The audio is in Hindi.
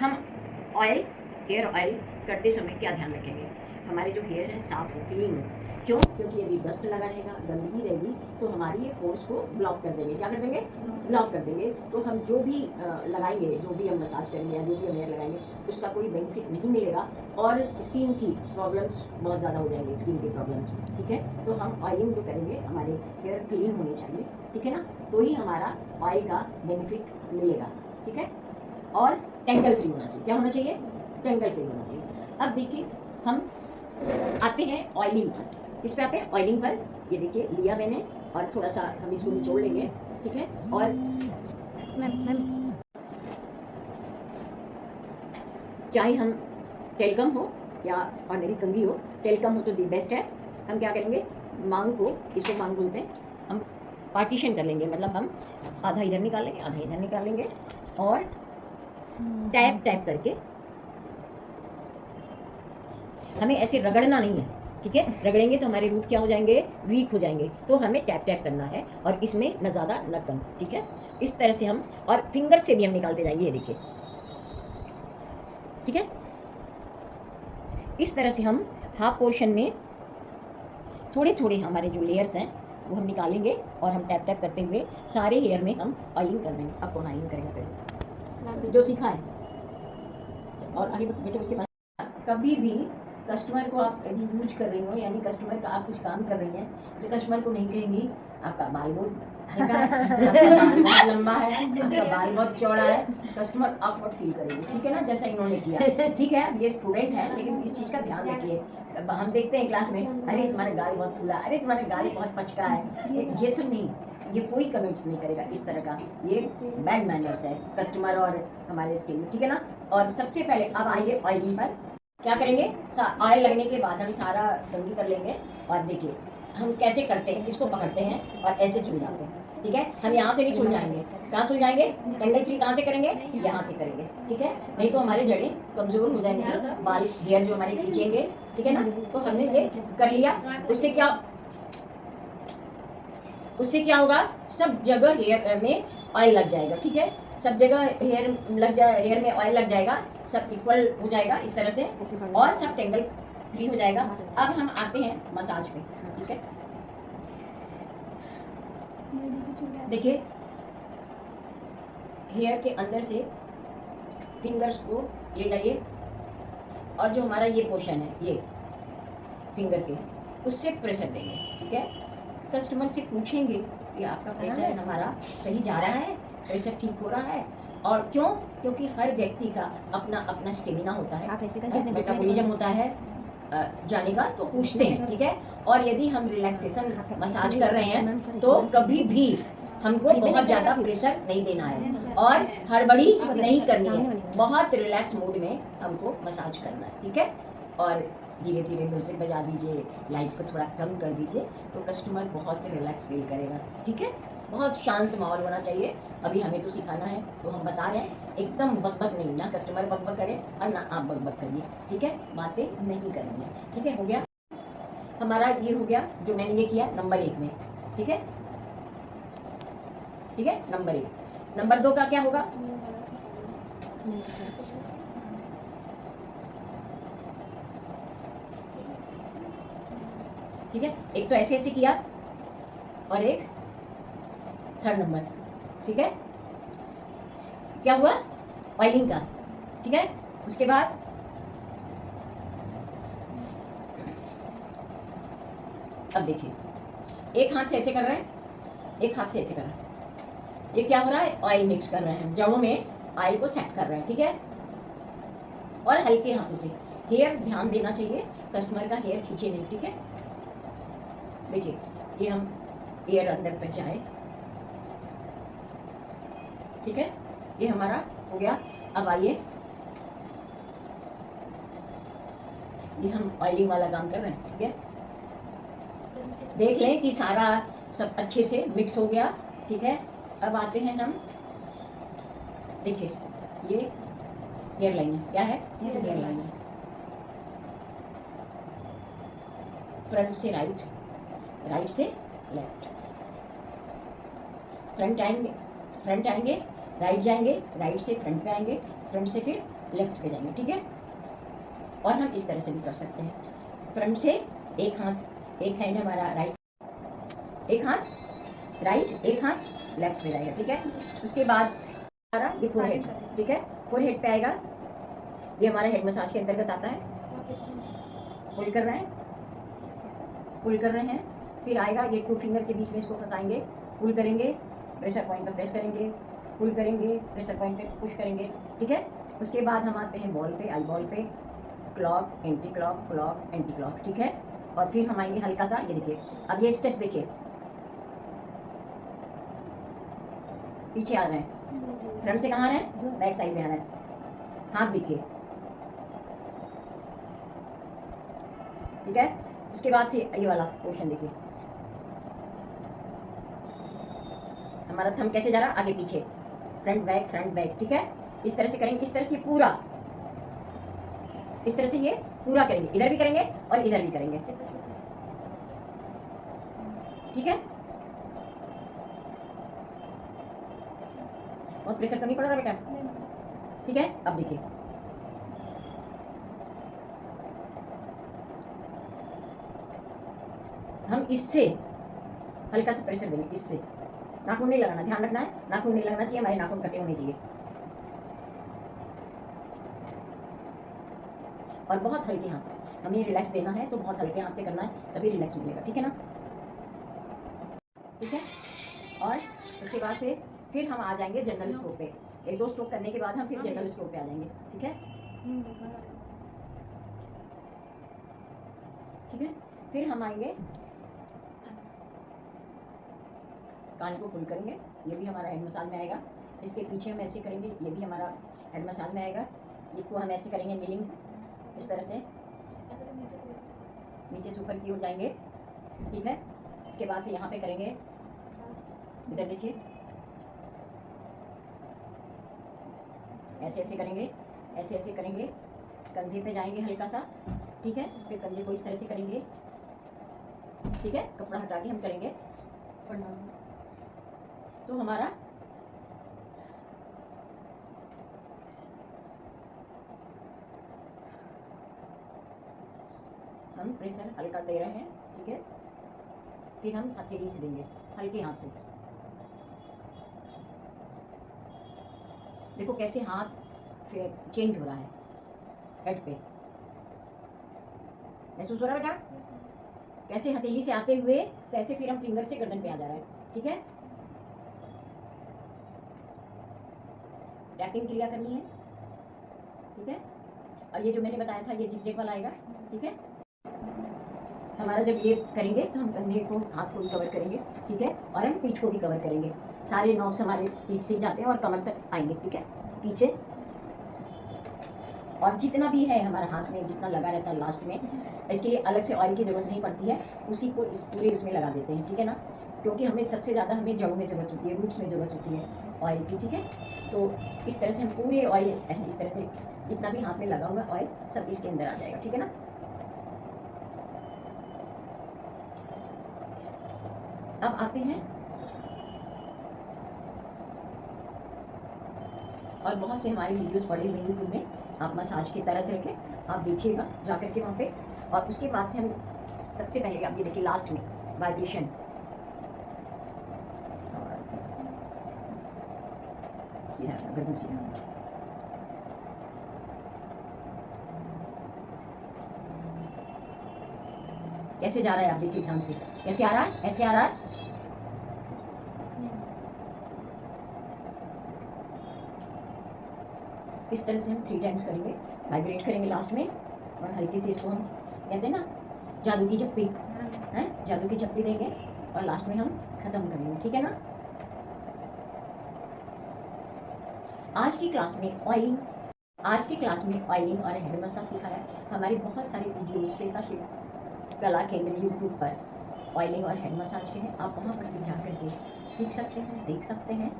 हम ऑयल, हेयर ऑयल करते समय क्या ध्यान रखेंगे, हमारे जो हेयर है साफ़ हो, क्लीन हो। क्यों? क्योंकि यदि डस्ट लगा रहेगा, गंदगी रहेगी, तो हमारी ये पोर्स को ब्लॉक कर देंगे। क्या कर देंगे? ब्लॉक कर देंगे। तो हम जो भी लगाएंगे, जो भी हम मसाज करेंगे या जो भी हम हेयर लगाएंगे, उसका कोई बेनिफिट नहीं मिलेगा और स्किन की प्रॉब्लम्स बहुत ज़्यादा हो जाएंगी, स्किन की प्रॉब्लम्स। ठीक है, तो हम ऑयलिंग जो करेंगे, हमारे हेयर क्लीन होने चाहिए। ठीक है ना, तो ही हमारा ऑयल का बेनिफिट मिलेगा। ठीक है, और टेंगल फ्री होना चाहिए। क्या होना चाहिए? टेंगल फ्री होना चाहिए। अब देखिए, हम आते हैं ऑयलिंग पर। इस पे आते हैं ऑयलिंग पर। ये देखिए लिया मैंने, और थोड़ा सा हम इसको निचोड़ लेंगे। ठीक है, और मैम चाहे हम टेलकम हो या ऑर्डिनरी कंघी हो, टेलकम हो तो दी बेस्ट है। हम क्या करेंगे, मांग को, इसको मांग बोलते हैं, हम पार्टीशन कर लेंगे। मतलब हम आधा इधर निकाल लेंगे, आधा इधर निकाल लेंगे, और टैप टैप करके, हमें ऐसे रगड़ना नहीं है। ठीक है, रगड़ेंगे तो हमारे रूट क्या हो जाएंगे, वीक हो जाएंगे। तो हमें टैप टैप करना है, और इसमें न ज़्यादा न कम। ठीक है, इस तरह से हम, और फिंगर से भी हम निकालते जाएंगे। ये देखिए, ठीक है, इस तरह से हम हाफ पोर्शन में थोड़े थोड़े हमारे जो लेयर्स हैं वो हम निकालेंगे, और हम टैप टैप करते हुए सारे हेयर में हम ऑयलिंग कर देंगे। अब कौन ऑयलिंग करेगा पहले? जो सीखा है। और आगे बेटे उसके बाद, कभी भी कस्टमर को आप यदि यूज कर रही हो, यानी कस्टमर का आप कुछ काम कर रही हैं, तो कस्टमर को नहीं कहेंगी आपका बाल बहुत हल्का है, आपका बाल बहुत लंबा है, आपका बाल बहुत चौड़ा है। कस्टमर ऑकवर्ड फील करेगी। ठीक है ना, जैसा इन्होंने किया। ठीक है, ये स्टूडेंट है, लेकिन इस चीज़ का ध्यान रखिए। हम देखते हैं क्लास में, अरे तुम्हारे गाल बहुत फूला, अरे तुम्हारे गाल बहुत पचका है, ये सब नहीं, ये कोई कमेंट्स नहीं करेगा इस तरह का। ये बैड मैनर्स है कस्टमर और हमारे इसके लिए। ठीक है ना, और सबसे पहले अब आइए ऑयलिंग पर। क्या करेंगे, ऑयल लगने के बाद हम सारा कंघी कर लेंगे, और देखिए हम कैसे करते हैं, इसको पकड़ते हैं और ऐसे सुलझाते हैं। ठीक है, हम यहाँ से भी सुलझाएंगे। कहाँ सुलझाएंगे? टेंगल फ्री कहाँ से करेंगे? यहाँ से करेंगे। ठीक है, नहीं तो हमारे जड़ें कमज़ोर हो जाएंगे, बाल हेयर जो हमारे खींचेंगे। ठीक है ना, तो हमने ये कर लिया। उससे क्या होगा, सब जगह हेयर में ऑयल लग जाएगा। ठीक है, सब जगह हेयर में ऑयल लग जाएगा, सब इक्वल हो जाएगा इस तरह से, और सब टेंगल फ्री हो जाएगा। अब हम आते हैं मसाज पे। ठीक है, देखिए हेयर के अंदर से फिंगर्स को ले जाइए, और जो हमारा ये पोर्शन है, ये फिंगर के, उससे प्रेशर देंगे। ठीक है, कस्टमर से पूछेंगे कि आपका प्रेशर हमारा सही जा रहा है, प्रेशर ठीक हो रहा है। और क्यों? क्योंकि हर व्यक्ति का अपना अपना स्टेमिना होता है, मेटाबॉलिज्म होता है जाने का, तो पूछते हैं। ठीक है, और यदि हम रिलैक्सेशन मसाज कर रहे हैं, तो कभी भी हमको बहुत ज़्यादा प्रेशर नहीं देना है, और हड़बड़ी नहीं करनी है, बहुत रिलैक्स मूड में हमको मसाज करना है। ठीक है, और धीरे धीरे म्यूज़िक बजा दीजिए, लाइट को थोड़ा कम कर दीजिए, तो कस्टमर बहुत रिलैक्स फील करेगा। ठीक है, बहुत शांत माहौल होना चाहिए। अभी हमें तो सिखाना है, तो हम बता रहे हैं, एकदम बकबक नहीं, ना कस्टमर बकबक करे और ना आप बकबक करिए। ठीक है, बातें नहीं करनी है। ठीक है, हो गया हमारा, ये हो गया जो मैंने ये किया नंबर 1 में। ठीक है, ठीक है, नंबर 1। नंबर 2 का क्या होगा? ठीक है, एक तो ऐसे ऐसे किया, और एक थर्ड नंबर। ठीक है, क्या हुआ? ऑयलिंग का। ठीक है, उसके बाद अब देखिए, एक हाथ से ऐसे कर रहे हैं, एक हाथ से ऐसे कर रहे हैं। ये क्या हो रहा है? ऑयल मिक्स कर रहे हैं, जड़ों में ऑयल को सेट कर रहे हैं। ठीक है, और हल्के हाथों से। हेयर ध्यान देना चाहिए, कस्टमर का हेयर खींचे नहीं। ठीक है, देखिए ये हम एयर अंदर तक जाए। ठीक है, ये हमारा हो गया। अब आइए, ये हम ऑयलिंग वाला काम कर रहे हैं। ठीक है, देख लें कि सारा सब अच्छे से मिक्स हो गया। ठीक है, अब आते हैं हम, देखिए ये हेयर लाइन है। क्या है? हेयर लाइन है। फ्रंट से राइट, राइट से लेफ्ट, फ्रंट आएंगे, राइट जाएंगे, राइट से फ्रंट पे आएंगे, फ्रंट से फिर लेफ्ट पे जाएंगे, ठीक है। और हम इस तरह से भी कर सकते हैं, फ्रंट से एक हाथ, एक हैंड हमारा राइट, एक हाथ राइट, एक हाथ लेफ्ट पे जाएगा, ठीक है। उसके बाद हमारा ये फोरहेड, ठीक है, फोरहेड पे आएगा। ये हमारा हेड मसाज के अंतर्गत आता है। पुल कर रहे हैं, पुल कर रहे हैं, फिर आएगा ये 2 फिंगर के बीच में इसको फंसाएंगे, पुल करेंगे, प्रेशर पॉइंट पर प्रेस करेंगे, पुल करेंगे, प्रेशर पॉइंट पे पुश करेंगे, ठीक है। उसके बाद हम आते हैं बॉल पे, आई बॉल पे, clock anti clock, clock anti clock, ठीक है। और फिर हम आएंगे हल्का सा, ये देखिए अब ये स्टेप्स देखिए, पीछे आ रहे हैं, फ्रंट से कहाँ आ रहे हैं, बैक साइड में आ रहे हैं, हाथ देखिए, ठीक है। उसके बाद से ये वाला पोर्शन देखिए, हमारा थंब कैसे जा रहा है, आगे पीछे, फ्रंट बैक, ठीक है। इस तरह से करेंगे, इस तरह से पूरा, इस तरह से ये पूरा करेंगे, इधर भी करेंगे और इधर भी करेंगे, ठीक है। बहुत प्रेशर तो नहीं पड़ रहा बेटा, ठीक है। अब देखिए हम इससे हल्का सा प्रेशर देंगे, इससे नाखून नहीं लगाना, ध्यान रखना है, नाखून नहीं लगाना चाहिए, हमारे नाखून कटे होने चाहिए। और बहुत हल्के हाथ से हमें रिलैक्स देना है, तो बहुत हल्के हाथ से करना है, तभी रिलैक्स मिलेगा, ठीक है ना, ठीक है। और उसके बाद से फिर हम आ जाएंगे जनरल स्ट्रोक पे, 1-2 स्ट्रोक करने के बाद हम फिर जनरल स्ट्रोक पे आ जाएंगे, ठीक है, ठीक है। फिर हम आएंगे, कान को पुल करेंगे, ये भी हमारा हेड मसाज में आएगा। इसके पीछे हम ऐसे करेंगे, ये भी हमारा हेड मसाज में आएगा। इसको हम ऐसे करेंगे नीलिंग, इस तरह से नीचे से ऊपर की ओर जाएंगे, ठीक है। इसके बाद से यहाँ पे करेंगे, इधर देखिए ऐसे ऐसे करेंगे, ऐसे ऐसे करेंगे, कंधे पे जाएंगे हल्का सा, ठीक है। फिर कंधे को इस तरह से करेंगे, ठीक है, कपड़ा हटा के हम करेंगे। तो हमारा हम प्रेशर हल्का दे रहे हैं, ठीक है। फिर हम हथेली से देंगे, हल्के हाथ से, देखो कैसे हाथ फिर चेंज हो रहा है हेड पे, महसूस हो रहा है बेटा, कैसे हथेली से आते हुए कैसे फिर हम फिंगर से गर्दन पे आ जा रहा है, ठीक है। टैपिंग क्रिया करनी है, ठीक है। और ये जो मैंने बताया था ये जिग-जैग वाला आएगा, ठीक है। हमारा जब ये करेंगे तो हम कंधे को, हाथ को भी कवर करेंगे, ठीक है, और हम पीठ को भी कवर करेंगे। सारे नॉब्स हमारे पीठ से जाते हैं और कमर तक आएंगे, ठीक है, पीछे। और जितना भी है हमारा हाथ में जितना लगा रहता है लास्ट में, इसके लिए अलग से ऑयल की ज़रूरत नहीं पड़ती है, उसी को इस पूरे उसमें लगा देते हैं, ठीक है ना। क्योंकि हमें सबसे ज़्यादा हमें जड़ों में ज़रूरत होती है, रूट्स में ज़रूरत होती है ऑयल की, ठीक है। तो इस तरह से हम पूरे ऑयल ऐसे इस तरह से जितना भी हाथ में लगा हुआ ऑयल सब इसके अंदर आ जाएगा, ठीक है ना। अब आते हैं, और बहुत से हमारे वीडियोस पड़े हुए यूट्यूब में, आप मसाज की तरह के आप देखिएगा जा करके वहाँ पे। और उसके बाद से हम सबसे पहले आप ये देखिए लास्ट में वाइब्रेशन, सीधा गर्दन सीधा, कैसे जा रहा है आप देखिए ध्यान से, कैसे आ रहा है, ऐसे आ रहा है, इस तरह से हम 3 टाइम्स करेंगे, वाइब्रेट करेंगे लास्ट में। और हल्की से इसको हम कहते हैं ना जादू की झप्पी, है जादू की झप्पी देंगे और लास्ट में हम ख़त्म करेंगे, ठीक है ना। आज की क्लास में ऑयलिंग और हेड मसाज सिखाया। हमारे बहुत सारे वीडियोस श्वेता शिव कला केंद्र यूट्यूब पर ऑयलिंग और हेड मसाज के हैं, आप वहाँ पर भी जा करके सीख सकते हैं, देख सकते हैं।